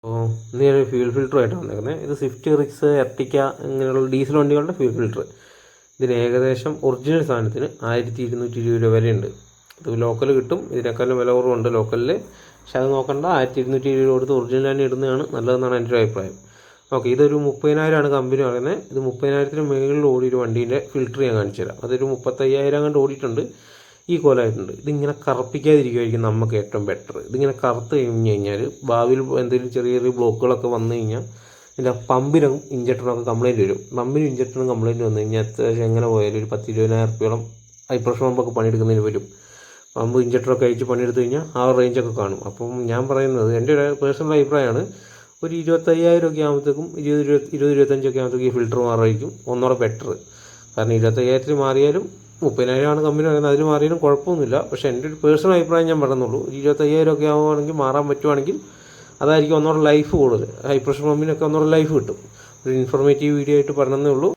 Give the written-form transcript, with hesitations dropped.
അപ്പോൾ ഇന്ന് ഞാനൊരു ഫ്യൂൽ ഫിൽറ്ററുമായിട്ടാണ് വന്നേക്കുന്നത്. ഇത് സ്വിഫ്റ്റ്, റിക്സ്, എർട്ടിക്ക ഇങ്ങനെയുള്ള ഡീസൽ വണ്ടികളുടെ ഫ്യൂൽ ഫിൽറ്റർ. ഇതിന് ഏകദേശം ഒറിജിനൽ സാധനത്തിന് 1220 രൂപ വരെയുണ്ട്. ഇത് ലോക്കൽ കിട്ടും, ഇതിനേക്കാളും വില കുറവുണ്ട് ലോക്കലിൽ. പക്ഷെ അത് നോക്കണ്ട, 1220 രൂപ കൊടുത്ത് ഒറിജിനൽ തന്നെ ഇടുന്നതാണ് നല്ലതെന്നാണ് എൻ്റെ ഒരു അഭിപ്രായം. ഓക്കെ, ഇതൊരു 30,000 കമ്പനി പറയുന്നത്. ഇത് 30,000 മുകളിൽ ഓടിയൊരു വണ്ടീൻ്റെ ഫിൽറ്റർ ഞാൻ കാണിച്ചു തരാം. അതൊരു 35,000 കണ്ട് ഓടിയിട്ടുണ്ട്, ഈ കോലമായിട്ടുണ്ട്. ഇതിങ്ങനെ കറുപ്പിക്കാതിരിക്കുമായിരിക്കും നമുക്ക് ഏറ്റവും ബെറ്റർ. ഇതിങ്ങനെ കറുത്ത് കഴിഞ്ഞ് കഴിഞ്ഞാൽ ഭാവിയിൽ എന്തെങ്കിലും ചെറിയ ചെറിയ ബ്ലോക്കുകളൊക്കെ വന്നു കഴിഞ്ഞാൽ ഇതിൻ്റെ പമ്പിനും ഇഞ്ചക്ടറിനൊക്കെ കംപ്ലയിൻറ്റ് വരും. പമ്പിനും ഇഞ്ചക്ടറിനും കംപ്ലയിൻറ്റ് വന്നു കഴിഞ്ഞാൽ അത്യാവശ്യം എങ്ങനെ പോയാലും ഒരു 10-20,000 റുപ്യോളം ഹൈ പ്രഷർ പമ്പൊക്കെ പണിയെടുക്കുന്നതിന് വരും. പമ്പ് ഇഞ്ചക്ടറൊക്കെ അയച്ച് പണിയെടുത്ത് കഴിഞ്ഞാൽ ആ റേഞ്ചൊക്കെ കാണും. അപ്പം ഞാൻ പറയുന്നത്, എൻ്റെ ഒരു പേഴ്സണൽ അഭിപ്രായമാണ്, ഒരു 25,000 ഒക്കെ ആകുമ്പോഴത്തേക്കും 20-25 ആകുമ്പോഴത്തേക്കും ഈ ഫിൽറ്റർ മാറുമായിരിക്കും ഒന്നുകൂടെ ബെറ്റർ. കാരണം 25,000 മാറിയാലും 30,000 കമ്പനി പറയുന്നത്, അതിൽ മാറിയാലും കുഴപ്പമൊന്നുമില്ല. പക്ഷേ എൻ്റെ ഒരു പേഴ്സണൽ അഭിപ്രായം ഞാൻ പറയുന്നുള്ളൂ. 25,000 ഒക്കെ ആവുകയാണെങ്കിൽ മാറാൻ പറ്റുവാണെങ്കിൽ അതായിരിക്കും ഒന്നുകൂടെ ലൈഫ് കൂടുതൽ. ഹൈ പ്രഷർ പമ്പിനൊക്കെ ഒന്നുകൂടെ ലൈഫ് കിട്ടും. ഒരു ഇൻഫോർമേറ്റീവ് വീഡിയോ ആയിട്ട് പറഞ്ഞതേ ഉള്ളൂ.